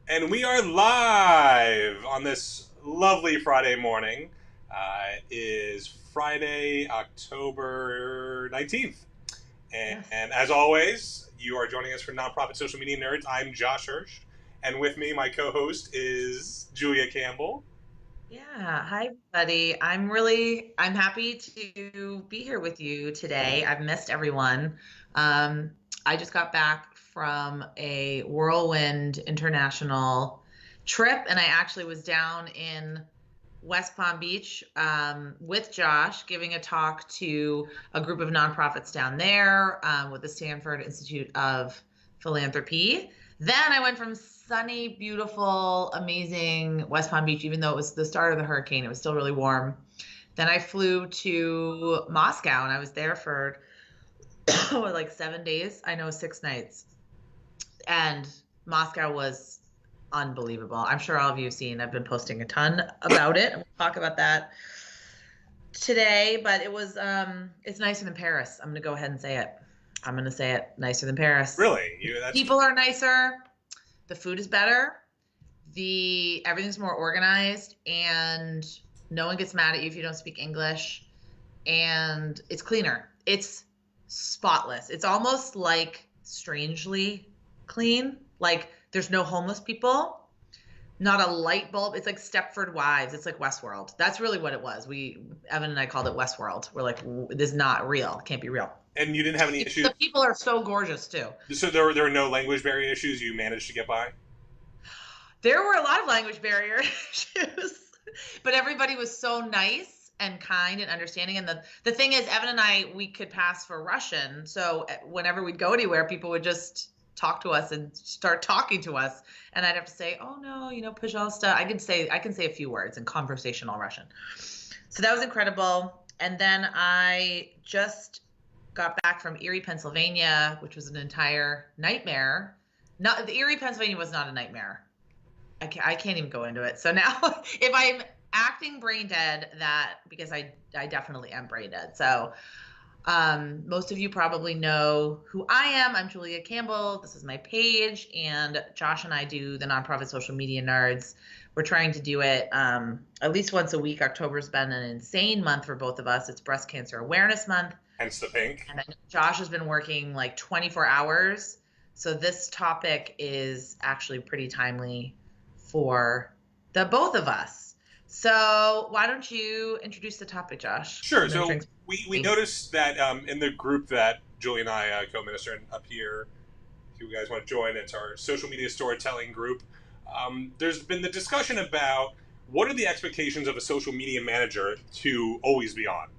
And we are live on this lovely Friday morning. It is Friday, October 19th. Yes. And as always, you are joining us for Nonprofit Social Media Nerds. I'm Josh Hirsch. And with me, my co host is Julia Campbell. Yeah. Hi, buddy. I'm happy to be here with you today. I've missed everyone. Um, I just got back from a whirlwind international trip, and I actually was down in West Palm Beach with Josh, giving a talk to a group of nonprofits down there with the Stanford Institute of Philanthropy. Then I went from sunny, beautiful, amazing West Palm Beach, even though it was the start of the hurricane, it was still really warm. Then I flew to Moscow and I was there for like 7 days. I know 6 nights. And Moscow was unbelievable. I'm sure all of you have seen. I've been posting a ton about it. And we'll talk about that today, but it's nicer than Paris. I'm gonna go ahead and say it. I'm gonna say it nicer than Paris. Really? That's People are nicer, the food is better, the everything's more organized, and no one gets mad at you if you don't speak English, and it's cleaner. It's spotless. It's almost like strangely clean. Like there's no homeless people, not a light bulb. It's like Stepford Wives. It's like Westworld. That's really what it was. Evan and I called it Westworld. We're like, this is not real. It can't be real. and you didn't have any issues. The people are so gorgeous too. So there were no language barrier issues. You managed to get by. There were a lot of language barrier issues, but everybody was so nice and kind and understanding. And the thing is, Evan and I, we could pass for Russian. So whenever we'd go anywhere, people would just talk to us and start talking to us. And I'd have to say, oh no, pожалуйста. I can say a few words in conversational Russian. So that was incredible. And then I just got back from Erie, Pennsylvania, which was an entire nightmare. Not the Erie, Pennsylvania was not a nightmare. I can't even go into it. So now if I'm acting brain dead, that because I definitely am brain dead. So most of you probably know who I am. I'm Julia Campbell. This is my page, and Josh and I do the Nonprofit Social Media Nerds. We're trying to do it at least once a week. October's been an insane month for both of us. It's Breast Cancer Awareness Month. Hence the pink. And I know Josh has been working like 24 hours. So this topic is actually pretty timely for the both of us. So why don't you introduce the topic, Josh? Sure. So we noticed that in the group that Julie and I co-minister up here, if you guys want to join, it's our social media storytelling group. There's been the discussion about what are the expectations of a social media manager to always be on.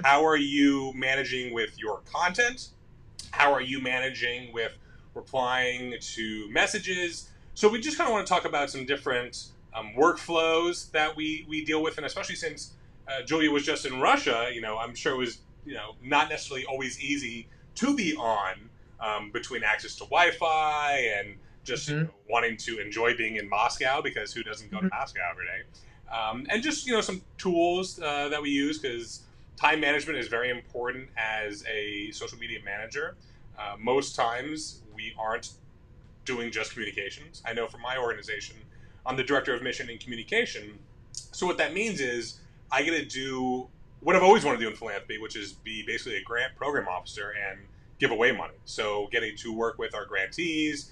How are you managing with your content? How are you managing with replying to messages? So we just kind of want to talk about some different workflows that we deal with, and especially since Julia was just in Russia, I'm sure it was not necessarily always easy to be on between access to Wi-Fi and just wanting to enjoy being in Moscow, because who doesn't go to Moscow every day? And just some tools that we use, because time management is very important as a social media manager. Most times we aren't doing just communications. I know for my organization, I'm the director of mission and communication. So what that means is I get to do what I've always wanted to do in philanthropy, which is be basically a grant program officer and give away money. So getting to work with our grantees,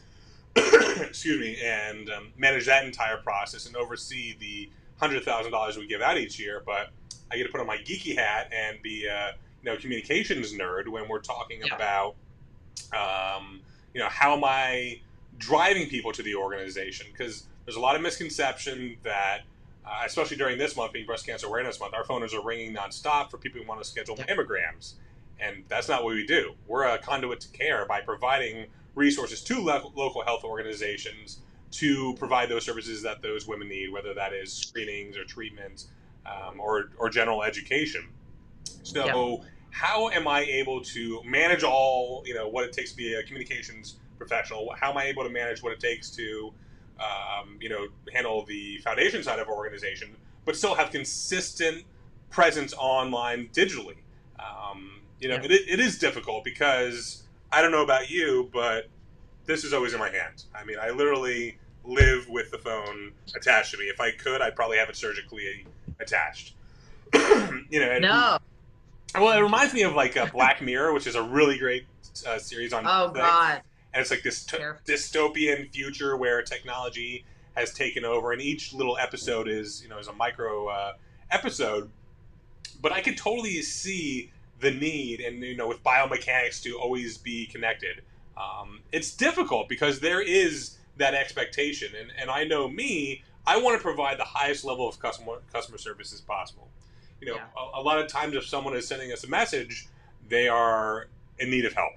excuse me, and manage that entire process and oversee the $100,000 we give out each year. But I get to put on my geeky hat and be a communications nerd when we're talking about how am I driving people to the organization, because there's a lot of misconception that, especially during this month being Breast Cancer Awareness Month, our phones are ringing nonstop for people who want to schedule mammograms, and that's not what we do. We're a conduit to care by providing resources to local health organizations to provide those services that those women need, whether that is screenings or treatments or general education. So how am I able to manage all, what it takes to be a communications professional? How am I able to manage what it takes to, handle the foundation side of our organization, but still have consistent presence online digitally? It is difficult because I don't know about you, but this is always in my hand. I mean, I literally live with the phone attached to me. If I could, I'd probably have it surgically attached. And, No. well, it reminds me of like Black Mirror, which is a really great series on Oh Netflix. God. And it's like this dystopian future where technology has taken over, and each little episode is a micro episode. But I could totally see the need, and with biomechanics, to always be connected. It's difficult because there is that expectation, and I know me. I want to provide the highest level of customer service as possible. Yeah. A lot of times, if someone is sending us a message, they are in need of help.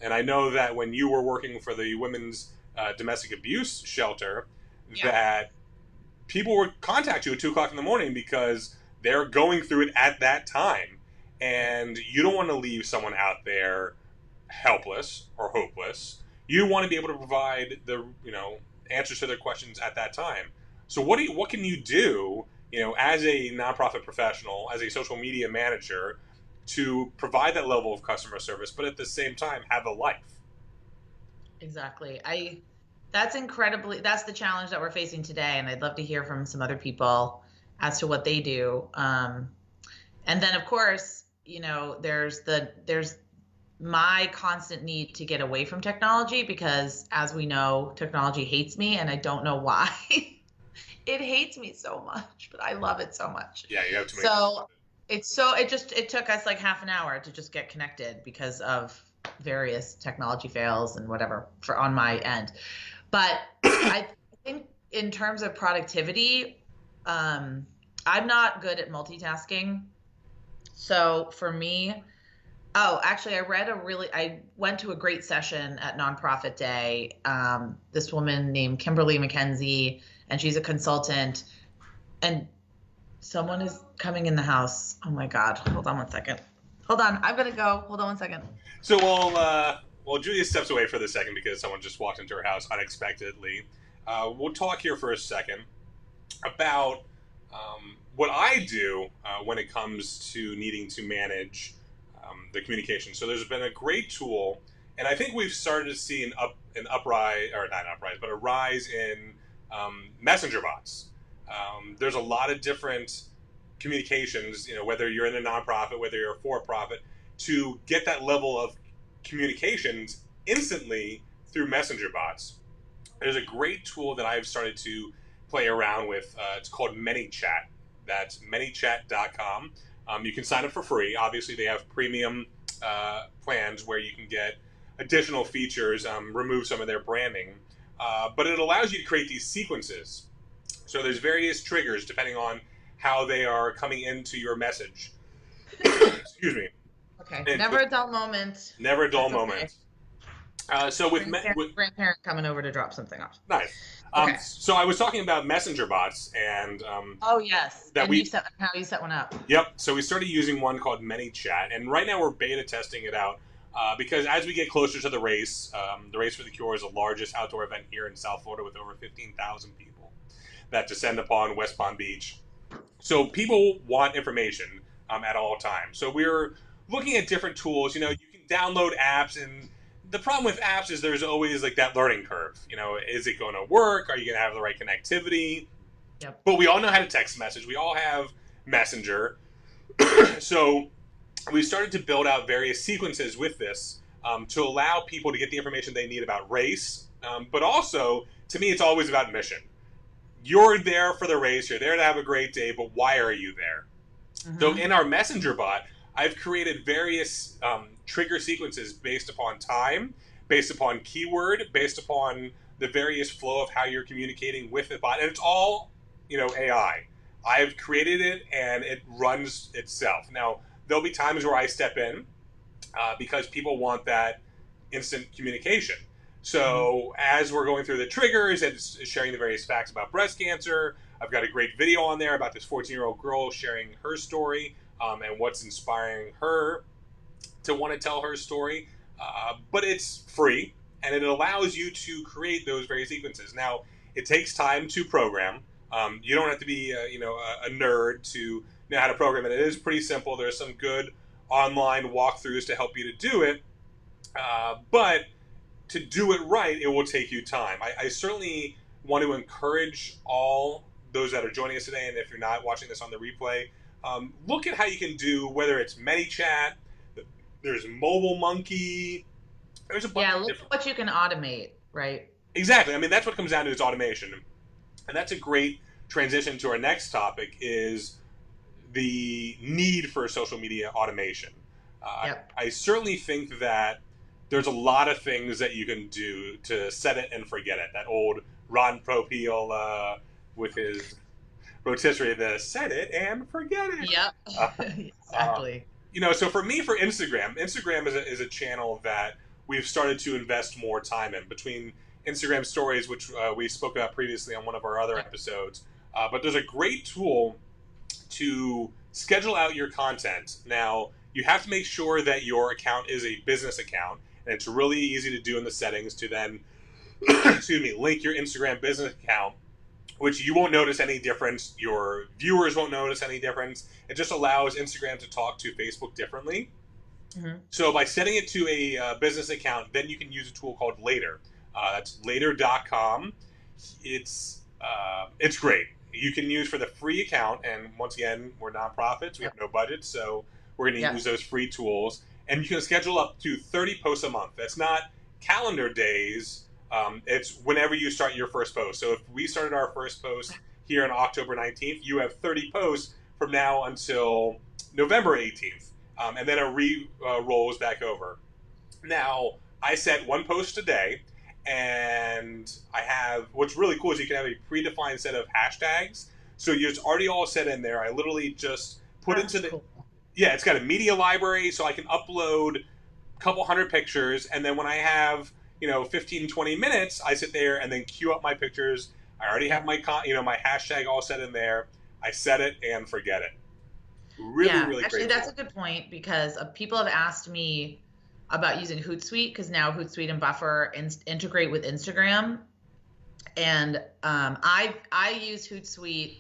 And I know that when you were working for the women's domestic abuse shelter, that people would contact you at 2 o'clock in the morning because they're going through it at that time. And you don't want to leave someone out there helpless or hopeless. You want to be able to provide the answers to their questions at that time. So what can you do, as a nonprofit professional, as a social media manager, to provide that level of customer service, but at the same time have a life? Exactly. That's the challenge that we're facing today. And I'd love to hear from some other people as to what they do. And then of course, there's my constant need to get away from technology, because as we know, technology hates me, and I don't know why. It hates me so much, but I love it so much. Yeah, you have to make it took us like half an hour to just get connected because of various technology fails and whatever on my end. But I think in terms of productivity, I'm not good at multitasking. So for me, actually, I went to a great session at Nonprofit Day. This woman named Kimberly McKenzie, and she's a consultant, and someone is coming in the house. Oh my God. Hold on one second. Hold on. I'm going to go. Hold on one second. So while Julia steps away for the second because someone just walked into her house unexpectedly, we'll talk here for a second about what I do when it comes to needing to manage the communication. So there's been a great tool, and I think we've started to see a rise in messenger bots. There's a lot of different communications, whether you're in a nonprofit, whether you're a for-profit, to get that level of communications instantly through messenger bots. There's a great tool that I've started to play around with. It's called ManyChat. That's manychat.com. You can sign up for free. Obviously, they have premium plans where you can get additional features, remove some of their branding. But it allows you to create these sequences. So there's various triggers depending on how they are coming into your message. Excuse me. Okay. And never a dull moment. Never a dull moment. So with grandparent coming over to drop something off. Nice. Okay. So I was talking about messenger bots, and oh yes, how you set one up. Yep. So we started using one called ManyChat, and right now we're beta testing it out because as we get closer to the Race for the Cure is the largest outdoor event here in South Florida with over 15,000 people that descend upon West Palm Beach. So people want information at all times. So we're looking at different tools. You can download apps, and the problem with apps is there's always like that learning curve. Is it going to work? Are you going to have the right connectivity? Yep. But we all know how to text message. We all have Messenger. So we started to build out various sequences with this to allow people to get the information they need about race. But also, to me, it's always about mission. You're there for the race. You're there to have a great day, but why are you there? Mm-hmm. So in our Messenger bot, I've created various trigger sequences based upon time, based upon keyword, based upon the various flow of how you're communicating with the bot. And it's all, AI. I've created it, and it runs itself. Now, there'll be times where I step in because people want that instant communication. So as we're going through the triggers and sharing the various facts about breast cancer, I've got a great video on there about this 14-year-old girl sharing her story and what's inspiring her to want to tell her story. But it's free, and it allows you to create those various sequences. Now, it takes time to program. You don't have to be a nerd to know how to program it. It is pretty simple. There's some good online walkthroughs to help you to do it. But to do it right, it will take you time. I certainly want to encourage all those that are joining us today, and if you're not watching this on the replay, look at how you can do, whether it's ManyChat, there's Mobile Monkey, there's a bunch Yeah, of look different... at what you can automate, right? Exactly. I mean, that's what comes down to is automation. And that's a great transition to our next topic is the need for social media automation. Yep. I certainly think that there's a lot of things that you can do to set it and forget it. That old Ron Popeil with his rotisserie, the set it and forget it. Yep. Exactly. So for me, for Instagram is a channel that we've started to invest more time in between Instagram stories, which we spoke about previously on one of our other episodes. But there's a great tool to schedule out your content. Now, you have to make sure that your account is a business account, and it's really easy to do in the settings to then, link your Instagram business account, which you won't notice any difference. Your viewers won't notice any difference. It just allows Instagram to talk to Facebook differently. Mm-hmm. So by setting it to a business account, then you can use a tool called Later. That's later.com. It's great. You can use for the free account, and once again, we're nonprofits. We have no budget, so we're going to use those free tools. And you can schedule up to 30 posts a month. That's not calendar days. It's whenever you start your first post. So if we started our first post here on October 19th, you have 30 posts from now until November 18th. And then it rolls back over. Now, I set one post a day, and I have, what's really cool is you can have a predefined set of hashtags. So it's already all set in there. I literally just put into the, it's got a media library, so I can upload a couple hundred pictures. And then when I have, 15, 20 minutes, I sit there and then queue up my pictures. I already have my, my hashtag all set in there. I set it and forget it. Really actually, great. That's a good point, because people have asked me about using Hootsuite, because now Hootsuite and Buffer integrate with Instagram. And I used Hootsuite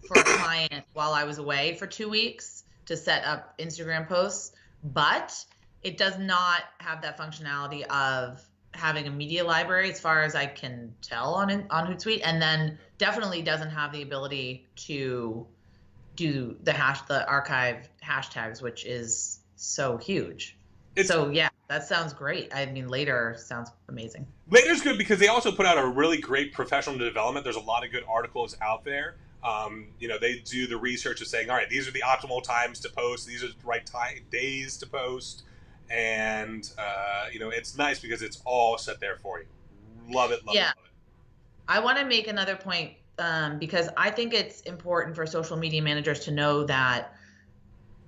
for a client while I was away for 2 weeks to set up Instagram posts, but it does not have that functionality of having a media library, as far as I can tell on Hootsuite, and then definitely doesn't have the ability to do the archive hashtags, which is so huge. That sounds great. I mean, Later sounds amazing. Later's good because they also put out a really great professional development. There's a lot of good articles out there. They do the research of saying, all right, these are the optimal times to post. These are the right days to post. And, it's nice because it's all set there for you. Love it, love it. I want to make another point because I think it's important for social media managers to know that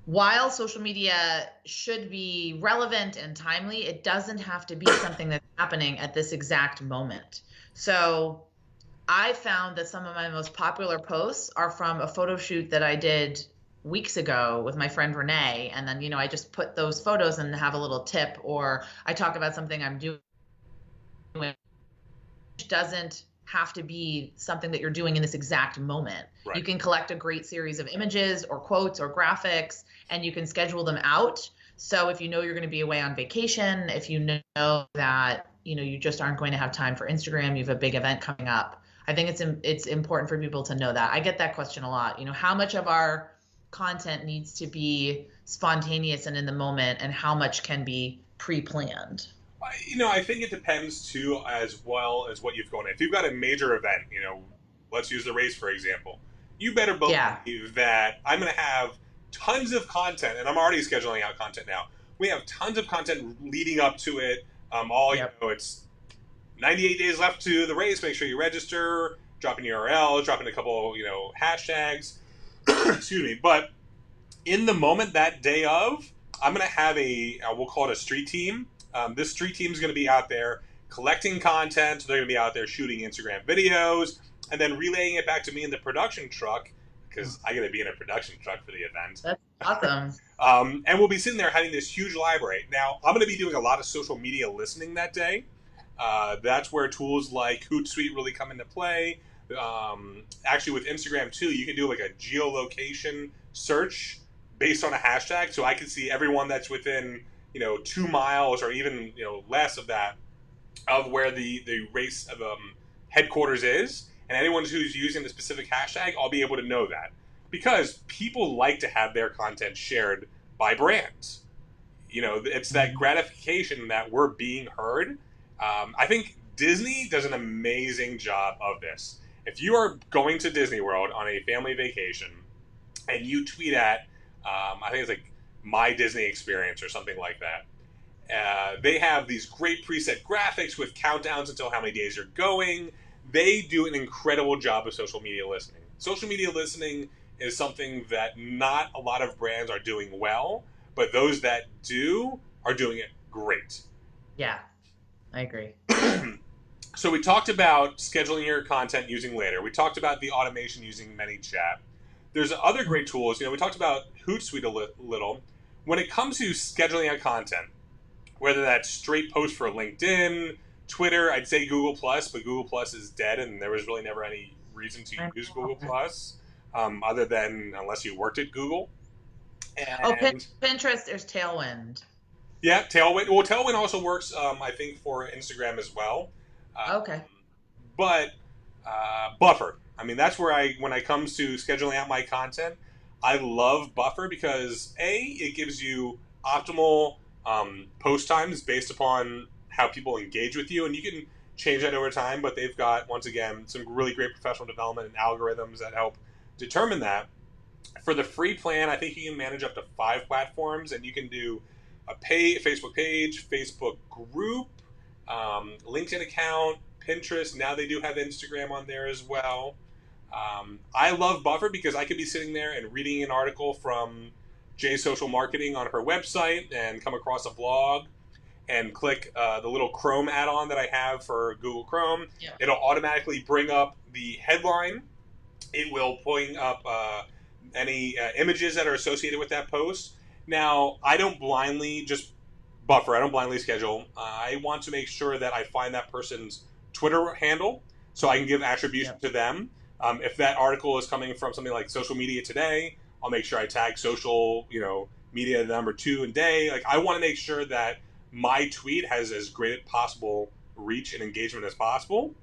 while social media should be relevant and timely, it doesn't have to be something that's happening at this exact moment. So I found that some of my most popular posts are from a photo shoot that I did weeks ago with my friend Renee. And then, I just put those photos and have a little tip, or I talk about something I'm doing, which doesn't have to be something that you're doing in this exact moment. Right. You can collect a great series of images or quotes or graphics, and you can schedule them out. So if you're going to be away on vacation, if you know that, you just aren't going to have time for Instagram, you have a big event coming up, I think it's important for people to know that. I get that question a lot. How much of our content needs to be spontaneous and in the moment, and how much can be pre-planned? I think it depends too, as well as what you've gone in. If you've got a major event, let's use the race for example, you better believe that I'm going to have tons of content, and I'm already scheduling out content now. We have tons of content leading up to it. It's 98 days left to the race. Make sure you register, drop in URL, drop in a couple, hashtags. Excuse me. But in the moment, that day of, I'm going to have we'll call it a street team. This street team is going to be out there collecting content. So they're going to be out there shooting Instagram videos and then relaying it back to me in the production truck, because I got to be in a production truck for the event. That's awesome. And we'll be sitting there having this huge library. Now, I'm going to be doing a lot of social media listening that day. That's where tools like Hootsuite really come into play. Actually, with Instagram too, you can do like a geolocation search based on a hashtag. So I can see everyone that's within 2 miles or even less of that of where the race of headquarters is, and anyone who's using the specific hashtag, I'll be able to know that because people like to have their content shared by brands. You know, it's that gratification that we're being heard. I think Disney does an amazing job of this. If you are going to Disney World on a family vacation and you tweet at, I think it's like My Disney Experience or something like that, they have these great preset graphics with countdowns until how many days you're going. They do an incredible job of social media listening. Social media listening is something that not a lot of brands are doing well, but those that do are doing it great. Yeah, I agree. So we talked about scheduling your content using Later. We talked about the automation using ManyChat. There's other great tools. You know, we talked about Hootsuite a little. When it comes to scheduling out content, whether that's straight posts for LinkedIn, Twitter, I'd say Google Plus, but Google Plus is dead, and there was really never any reason to use Google Plus, other than unless you worked at Google. And Pinterest, there's Tailwind. Yeah, Tailwind. Well, Tailwind also works, I think, for Instagram as well. Okay. But Buffer. I mean, that's where when it comes to scheduling out my content, I love Buffer because it gives you optimal post times based upon how people engage with you, and you can change that over time. But they've got, once again, some really great professional development and algorithms that help determine that. For the free plan, I think you can manage up to 5 platforms, and you can do a Facebook page, Facebook group, LinkedIn account, Pinterest. Now they do have Instagram on there as well. I love Buffer because I could be sitting there and reading an article from J Social Marketing on her website and come across a blog and click the little Chrome add-on that I have for Google Chrome. Yeah. It'll automatically bring up the headline. It will bring up any images that are associated with that post. Now, I don't blindly just buffer. I don't blindly schedule. I want to make sure that I find that person's Twitter handle so I can give attribution to them. If that article is coming from something like Social Media Today, I'll make sure I tag social, media number 2 and day. Like, I want to make sure that my tweet has as great possible reach and engagement as possible.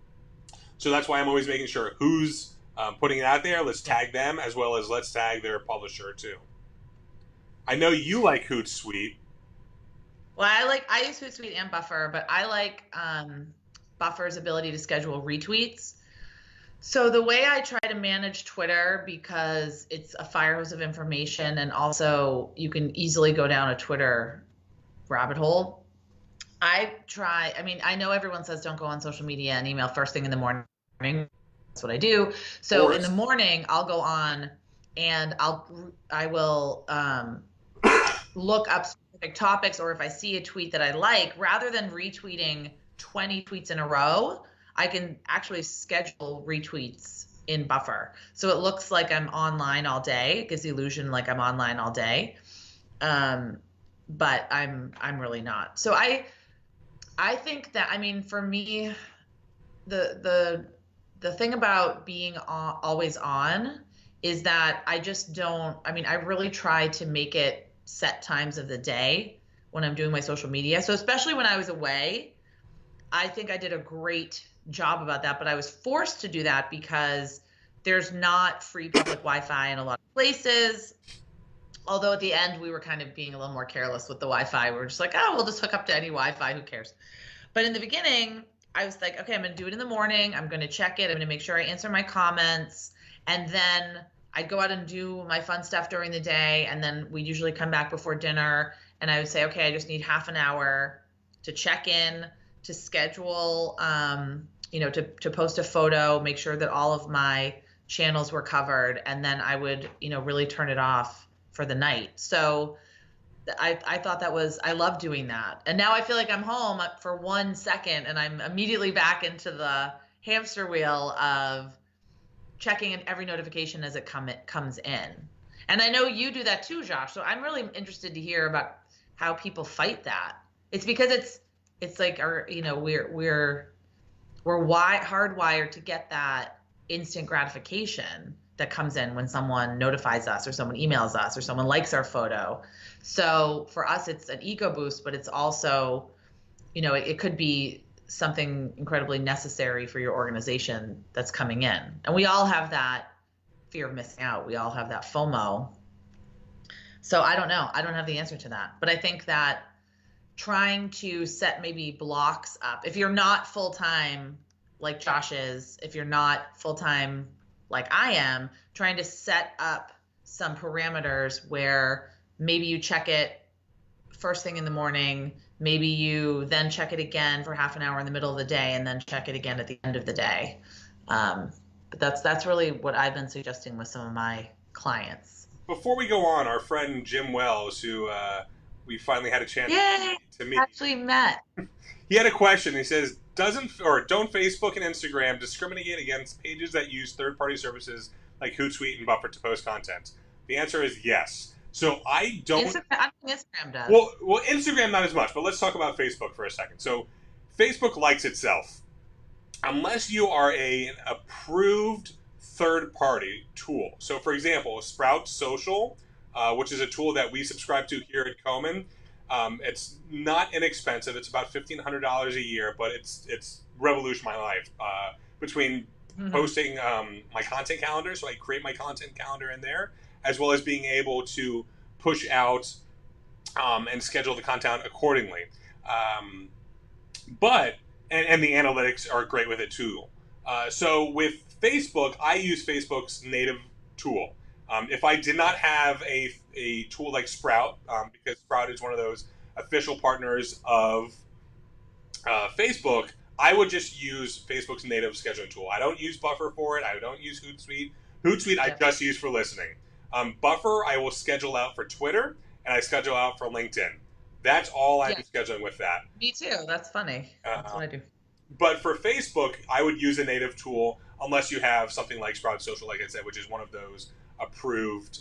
So that's why I'm always making sure who's putting it out there. Let's tag them as well as let's tag their publisher too. I know you like Hootsuite. Well, I use Hootsuite and Buffer, but I like Buffer's ability to schedule retweets. So the way I try to manage Twitter, because it's a fire hose of information, and also you can easily go down a Twitter rabbit hole. I know everyone says don't go on social media and email first thing in the morning. That's what I do. So in the morning, I'll go on and I will look up specific topics, or if I see a tweet that I like, rather than retweeting 20 tweets in a row, I can actually schedule retweets in Buffer. So it looks like I'm online all day. It gives the illusion like I'm online all day. But I'm really not. So I think that, for me, the thing about being always on is that I just don't, I really try to make it set times of the day when I'm doing my social media. So especially when I was away, I think I did a great job about that, but I was forced to do that because there's not free public Wi-Fi in a lot of places. Although at the end, we were kind of being a little more careless with the Wi-Fi. We were just like, we'll just hook up to any Wi-Fi, who cares? But in the beginning, I was like, okay, I'm going to do it in the morning. I'm going to check it. I'm going to make sure I answer my comments. And then I'd go out and do my fun stuff during the day. And then we'd usually come back before dinner. And I would say, okay, I just need half an hour to check in, to schedule, to post a photo, make sure that all of my channels were covered. And then I would, really turn it off for the night. So I thought I love doing that. And now I feel like I'm home for 1 second and I'm immediately back into the hamster wheel of checking in every notification as it comes in. And I know you do that too, Josh. So I'm really interested to hear about how people fight that. It's because it's like we're hardwired to get that instant gratification that comes in when someone notifies us or someone emails us or someone likes our photo. So for us, it's an ego boost, but it's also, it could be something incredibly necessary for your organization that's coming in. And we all have that fear of missing out. We all have that FOMO. So I don't know. I don't have the answer to that. But I think that trying to set maybe blocks up, if you're not full time like Josh is, if you're not full time like I am, trying to set up some parameters where maybe you check it first thing in the morning, maybe you then check it again for half an hour in the middle of the day, and then check it again at the end of the day. But that's really what I've been suggesting with some of my clients. Before we go on, our friend Jim Wells, who we finally had a chance to meet, actually met. He had a question. He says, don't Facebook and Instagram discriminate against pages that use third-party services like Hootsuite and Buffer to post content? The answer is yes. So I don't. Instagram does. Well, Instagram not as much, but let's talk about Facebook for a second. So Facebook likes itself. Unless you are an approved third-party tool. So, for example, Sprout Social, which is a tool that we subscribe to here at Komen. It's not inexpensive. It's about $1,500 a year, but it's revolutionized my life. Between posting my content calendar, so I create my content calendar in there, as well as being able to push out and schedule the content accordingly. And the analytics are great with it too. So with Facebook, I use Facebook's native tool. If I did not have a tool like Sprout, because Sprout is one of those official partners of Facebook, I would just use Facebook's native scheduling tool. I don't use Buffer for it. I don't use Hootsuite. Hootsuite I just use for listening. Buffer I will schedule out for Twitter, and I schedule out for LinkedIn. That's all I'm scheduling with that. Me too. That's funny. That's what I do. But for Facebook, I would use a native tool unless you have something like Sprout Social, like I said, which is one of those approved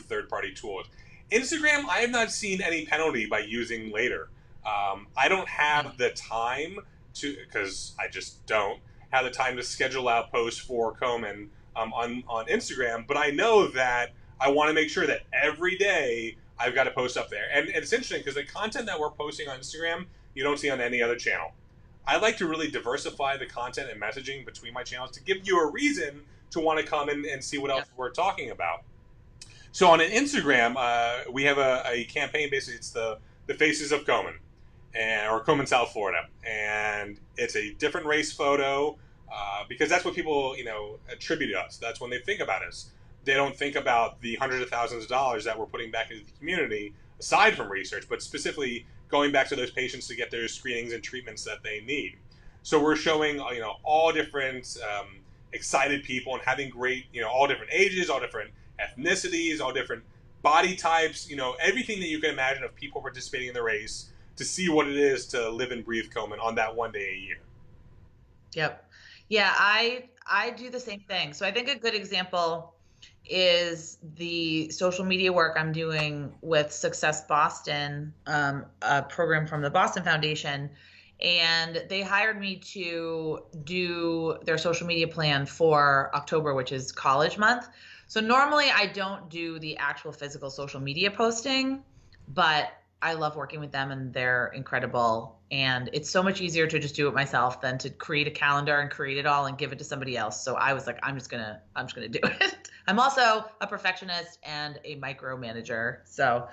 third-party tools. Instagram, I have not seen any penalty by using later. I don't have the time to, because I just don't have the time to schedule out posts for Komen on Instagram, but I know that I want to make sure that every day I've got to post up there. And it's interesting because the content that we're posting on Instagram, you don't see on any other channel. I like to really diversify the content and messaging between my channels to give you a reason to want to come in and see what else we're talking about. So on an Instagram, we have a campaign. Basically, it's the Faces of Komen, or Komen, South Florida, and it's a different race photo because that's what people attribute to us. That's when they think about us. They don't think about the hundreds of thousands of dollars that we're putting back into the community, aside from research, but specifically going back to those patients to get their screenings and treatments that they need. So we're showing all different excited people and having great all different ages, all different ethnicities, all different body types, everything that you can imagine of people participating in the race to see what it is to live and breathe Komen on that one day a year. Yep. Yeah, I do the same thing. So I think a good example is the social media work I'm doing with Success Boston, a program from the Boston Foundation. And they hired me to do their social media plan for October, which is college month. So normally I don't do the actual physical social media posting, but I love working with them and they're incredible. And it's so much easier to just do it myself than to create a calendar and create it all and give it to somebody else. So I was like, I'm just gonna do it. I'm also a perfectionist and a micromanager. So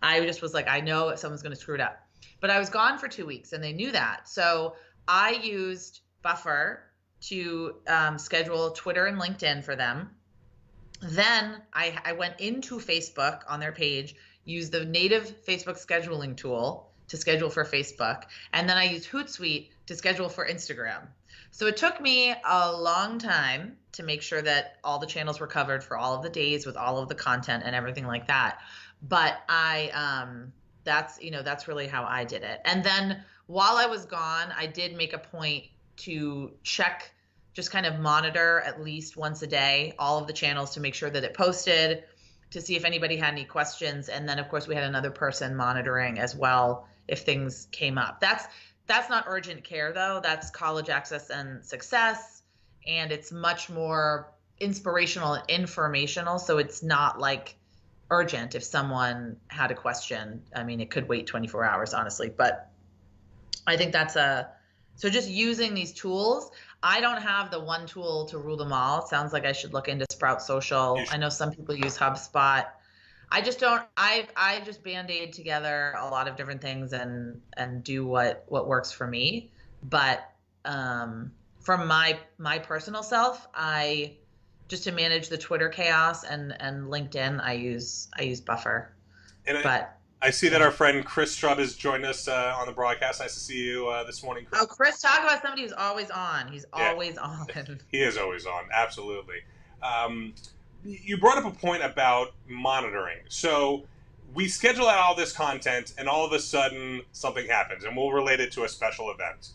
I just was like, I know if someone's gonna screw it up. But I was gone for 2 weeks and they knew that. So I used Buffer to schedule Twitter and LinkedIn for them. Then I went into Facebook on their page, used the native Facebook scheduling tool to schedule for Facebook. And then I used Hootsuite to schedule for Instagram. So it took me a long time to make sure that all the channels were covered for all of the days with all of the content and everything like that. But that's really how I did it. And then while I was gone, I did make a point to check, just kind of monitor at least once a day, all of the channels to make sure that it posted, to see if anybody had any questions. And then of course we had another person monitoring as well if things came up. That's not urgent care though. That's College Access and Success. And it's much more inspirational and informational. So it's not like urgent if someone had a question. I mean, it could wait 24 hours, honestly, but I think so just using these tools. I don't have the one tool to rule them all. It sounds like I should look into Sprout You Social. I should. know some people use HubSpot. I just don't. I just band-aid together a lot of different things and do what works for me. But from my personal self, I just to manage the Twitter chaos and LinkedIn, I use Buffer. And But I see that yeah. our friend Chris Strubb has joined us on the broadcast. Nice to see you this morning, Chris. Oh, Chris, talk about somebody who's always on. He's Yeah, always on. he is always on. Absolutely. Um, you brought up a point about monitoring. So we schedule out all this content, and all of a sudden something happens, and we'll relate it to a special event.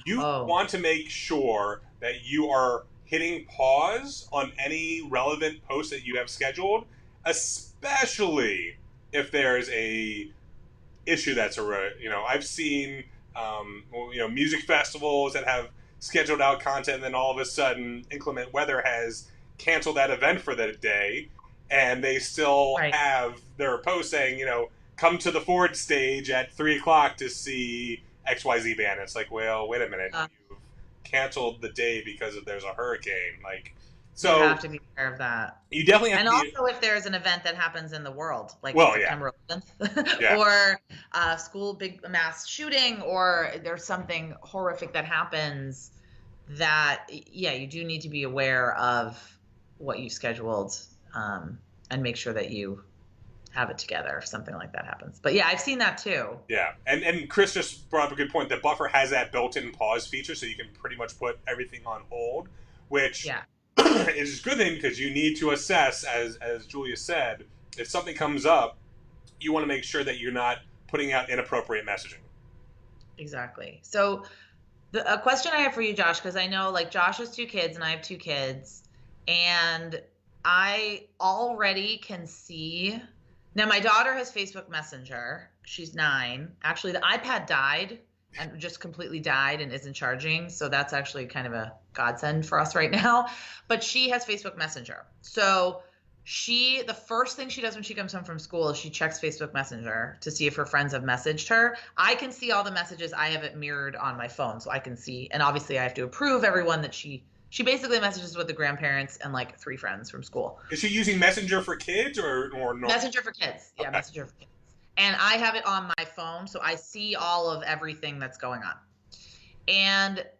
You Oh, want to make sure that you are hitting pause on any relevant post that you have scheduled, especially if there's a issue that's I've seen music festivals that have scheduled out content, and then all of a sudden inclement weather has canceled that event for the day, and they still right. have their post saying, come to the Ford stage at 3 o'clock to see XYZ band. It's like, well, wait a minute, Uh, you've canceled the day because there's a hurricane. Like, you so have to be aware of that. you definitely have And to be. also, if there's an event that happens in the world, like Well, yeah, September 11th, yeah. or school big mass shooting, or there's something horrific that happens, that yeah, you do need to be aware of what you scheduled, and make sure that you have it together if something like that happens. But yeah, I've seen that too. Yeah, and Chris just brought up a good point. The Buffer has that built-in pause feature, so you can pretty much put everything on hold, which Yeah, is a good thing because you need to assess, as Julia said, if something comes up, you want to make sure that you're not putting out inappropriate messaging. exactly. So a question I have for you, Josh, because I know like Josh has two kids and I have two kids, and I already can see now my daughter has Facebook Messenger. She's 9. Actually, the iPad died and just completely died and isn't charging. So that's actually kind of a godsend for us right now. But she has Facebook Messenger. So the first thing she does when she comes home from school is she checks Facebook Messenger to see if her friends have messaged her. I can see all the messages. I have it mirrored on my phone, so I can see. And obviously, I have to approve everyone that she basically messages with the grandparents and like 3 friends from school. Is she using Messenger for kids or normal? Messenger for kids. Yeah, Okay. Messenger for kids. And I have it on my phone, so I see all of everything that's going on.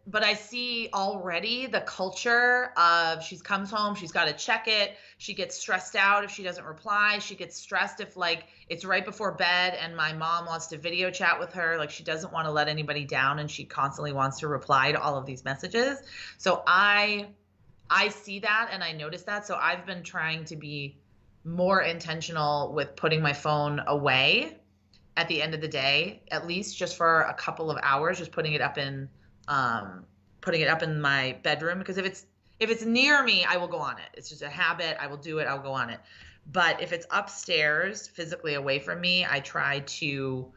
But I see already the culture of she comes home, she's got to check it. She gets stressed out if she doesn't reply. She gets stressed if like it's right before bed and my mom wants to video chat with her. Like she doesn't want to let anybody down and she constantly wants to reply to all of these messages. So I see that and I notice that. So I've been trying to be more intentional with putting my phone away at the end of the day, at least just for a couple of hours, just putting it up in my bedroom. Because if it's near me, I will go on it. It's just a habit. I will do it. I'll go on it. But if it's upstairs, physically away from me, I do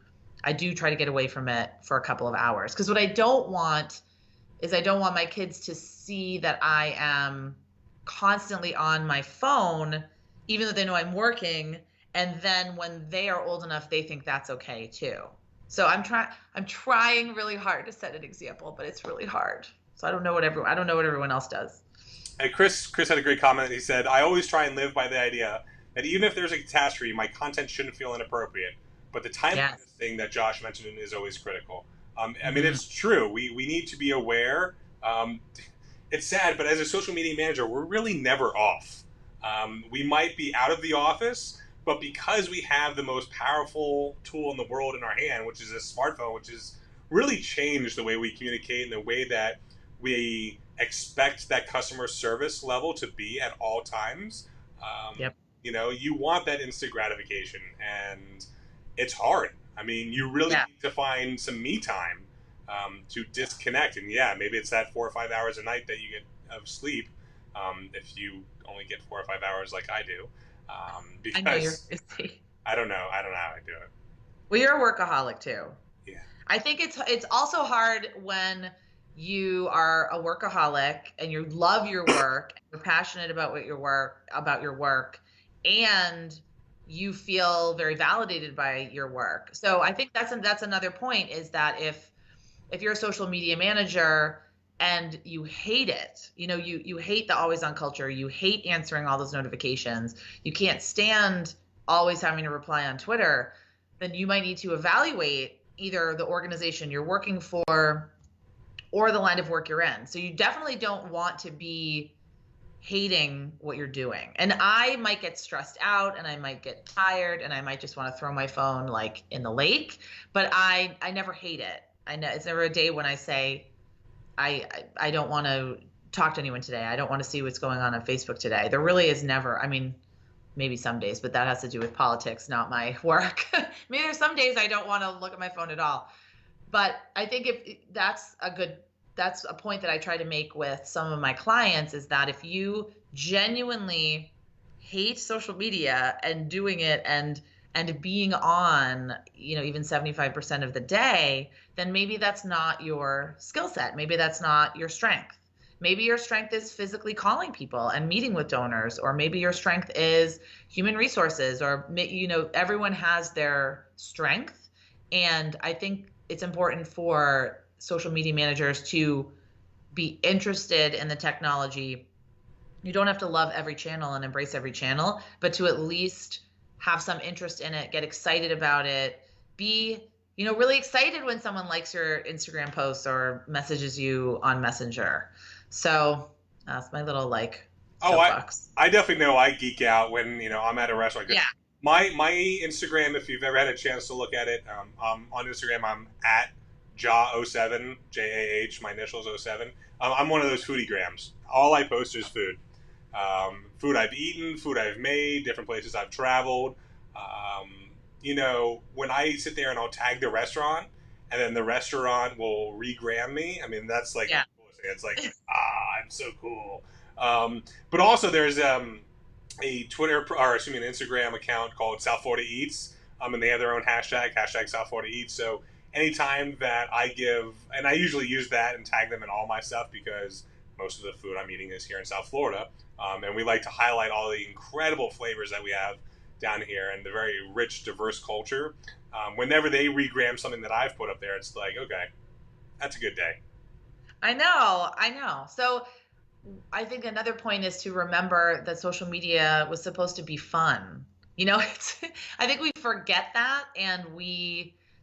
try to get away from it for a couple of hours. Because what I don't want is I don't want my kids to see that I am constantly on my phone, even though they know I'm working. And then when they are old enough, they think that's okay too. So I'm trying really hard to set an example, but it's really hard. So I don't know what everyone else does. And Chris had a great comment. He said, "I always try and live by the idea that even if there's a catastrophe, my content shouldn't feel inappropriate. But the timeliness Yes. thing that Josh mentioned is always critical." I mean, Hmm. it's true. We need to be aware. Um, it's sad, but as a social media manager, we're really never off. We might be out of the office, but because we have the most powerful tool in the world in our hand, which is a smartphone, which has really changed the way we communicate and the way that we expect that customer service level to be at all times. Um, Yep. you want that instant gratification, and it's hard. I mean, you really Yeah. need to find some me time to disconnect. And yeah, maybe it's that 4 or 5 hours a night that you get of sleep, if you only get 4 or 5 hours like I do. I know you're Because busy. I don't know how I do it. Well, you're a workaholic too. Yeah. I think it's also hard when you are a workaholic and you love your work, you're passionate about your work, and you feel very validated by your work. So I think that's another point is that if you're a social media manager and you hate it, you hate the always on culture, you hate answering all those notifications, you can't stand always having to reply on Twitter, then you might need to evaluate either the organization you're working for or the line of work you're in. So you definitely don't want to be hating what you're doing. And I might get stressed out and I might get tired and I might just want to throw my phone like in the lake, but I never hate it. I know it's never a day when I say I don't want to talk to anyone today. I don't want to see what's going on Facebook today. There really is never. I mean, maybe some days, but that has to do with politics, not my work. Maybe there's some days I don't want to look at my phone at all. But I think if that's a point that I try to make with some of my clients, is that if you genuinely hate social media and doing it and being on, even 75% of the day, then maybe that's not your skill set. Maybe that's not your strength. Maybe your strength is physically calling people and meeting with donors, or maybe your strength is human resources, or, everyone has their strength. And I think it's important for social media managers to be interested in the technology. You don't have to love every channel and embrace every channel, but to at least have some interest in it, get excited about it, be, really excited when someone likes your Instagram posts or messages you on Messenger. So that's my little soapbox. I definitely know I geek out when, I'm at a restaurant. Yeah. My Instagram, if you've ever had a chance to look at it, on Instagram, I'm at Jah07, Jah, my initials 07. I'm one of those foodie-grams. All I post is food. Food I've eaten, food I've made, different places I've traveled. When I sit there and I'll tag the restaurant, and then the restaurant will regram me, I mean, that's like, yeah. It's like, I'm so cool. But also there's a Twitter, or an Instagram account called South Florida Eats, and they have their own hashtag South Florida Eats. So anytime that I give, and I usually use that and tag them in all my stuff because most of the food I'm eating is here in South Florida, and we like to highlight all the incredible flavors that we have down here and the very rich, diverse culture. Whenever they regram something that I've put up there, it's like, okay, that's a good day. I know. So I think another point is to remember that social media was supposed to be fun. I think we forget that, and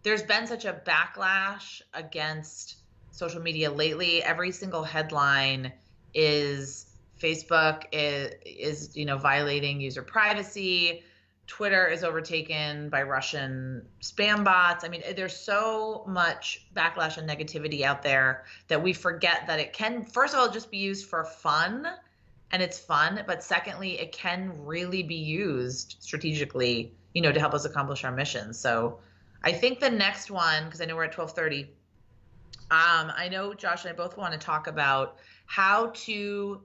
there's been such a backlash against social media lately. Every single headline is Facebook is violating user privacy. Twitter is overtaken by Russian spam bots. I mean, there's so much backlash and negativity out there that we forget that it can, first of all, just be used for fun, and it's fun. But secondly, it can really be used strategically, to help us accomplish our mission. So I think the next one, because I know we're at 12:30, I know Josh and I both want to talk about how to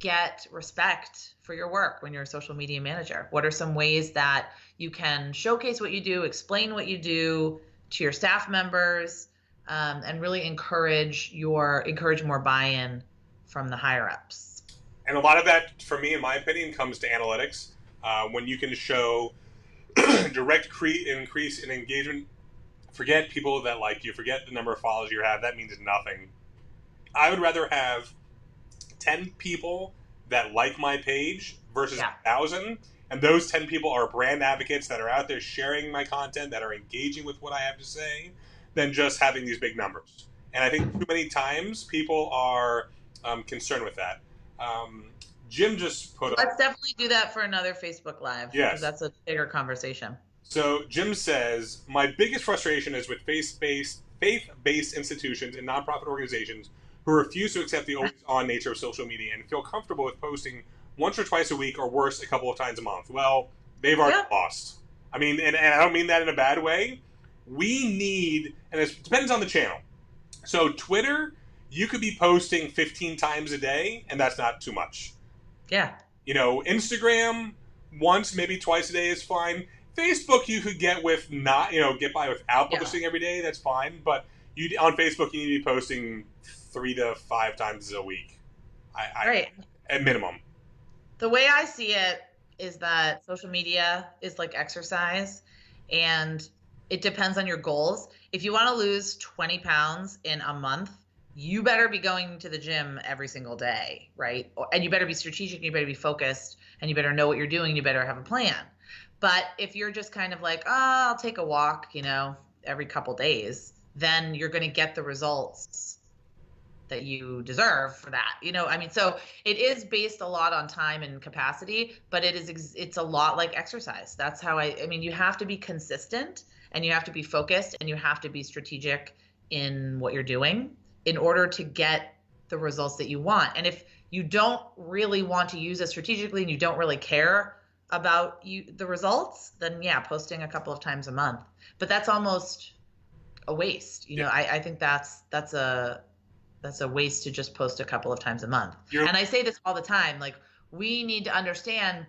get respect for your work when you're a social media manager. What are some ways that you can showcase what you do, explain what you do to your staff members, and really encourage more buy-in from the higher ups? And a lot of that, for me, in my opinion, comes to analytics. When you can show direct increase in engagement, forget people that like you, forget the number of followers you have, that means nothing. I would rather have 10 people that like my page versus 1,000, and those 10 people are brand advocates that are out there sharing my content, that are engaging with what I have to say, than just having these big numbers. And I think too many times people are concerned with that. Jim just put Let's definitely do that for another Facebook Live. Yes. Because that's a bigger conversation. So Jim says, my biggest frustration is with faith-based institutions and nonprofit organizations who refuse to accept the always-on nature of social media and feel comfortable with posting once or twice a week, or worse, a couple of times a month. Well, they've already lost. I mean, and I don't mean that in a bad way. We need, and it depends on the channel. So Twitter, you could be posting 15 times a day, and that's not too much. Yeah. Instagram, once, maybe twice a day is fine. Facebook, you could get by without posting every day. That's fine. But on Facebook, you need to be posting 3 to 5 times a week. Right. At minimum. The way I see it is that social media is like exercise, and it depends on your goals. If you want to lose 20 pounds in a month, you better be going to the gym every single day, right? And you better be strategic, and you better be focused, and you better know what you're doing, and you better have a plan. But if you're just kind of like, oh, I'll take a walk, every couple days, then you're going to get the results that you deserve for that. So it is based a lot on time and capacity, but it's a lot like exercise. That's how you have to be consistent, and you have to be focused, and you have to be strategic in what you're doing in order to get the results that you want. And if you don't really want to use it strategically, and you don't really care about the results, then yeah, posting a couple of times a month. But that's almost a waste. I think that's a waste to just post a couple of times a month. And I say this all the time, like, we need to understand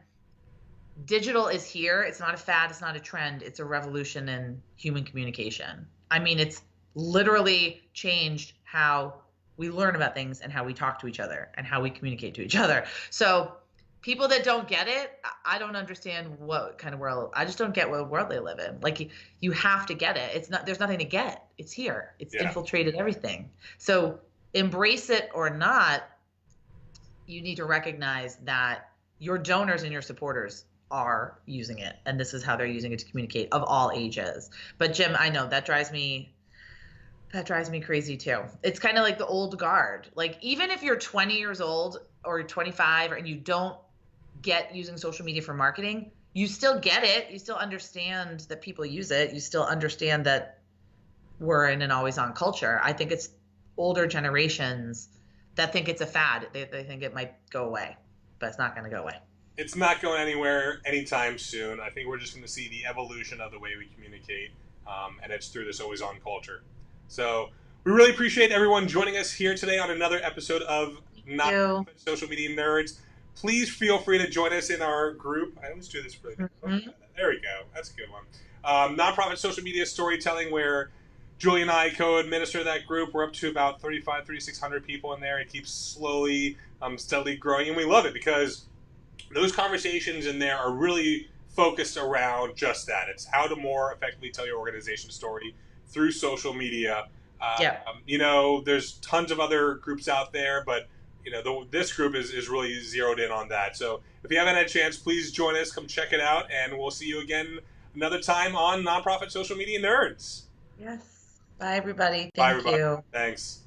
digital is here. It's not a fad. It's not a trend. It's a revolution in human communication. It's literally changed how we learn about things, and how we talk to each other, and how we communicate to each other. So people that don't get it, I don't understand what kind of world. I just don't get what world they live in. Like, you have to get it. There's nothing to get. It's here. It's infiltrated everything. So embrace it or not, you need to recognize that your donors and your supporters are using it, and this is how they're using it to communicate, of all ages. But Jim, I know that drives me crazy too. It's kind of like the old guard. Like, even if you're 20 years old or 25 and you don't get using social media for marketing, you still get it. You still understand that people use it. You still understand that we're in an always on culture. I think it's older generations that think it's a fad. They think it might go away, but it's not going to go away. It's not going anywhere anytime soon. I think we're just going to see the evolution of the way we communicate, and it's through this always on culture. So we really appreciate everyone joining us here today on another episode of Not Social Media Nerds. Please feel free to join us in our group. I always do this really good. There we go. That's a good one. Nonprofit Social Media Storytelling, where Julie and I co-administer that group. We're up to about 3,600 people in there. It keeps slowly, steadily growing, and we love it because those conversations in there are really focused around just that. It's how to more effectively tell your organization's story through social media. There's tons of other groups out there, but this group is really zeroed in on that. So if you haven't had a chance, please join us. Come check it out, and we'll see you again another time on Nonprofit Social Media Nerds. Yes. Bye, everybody. Bye, everybody. You. Thanks.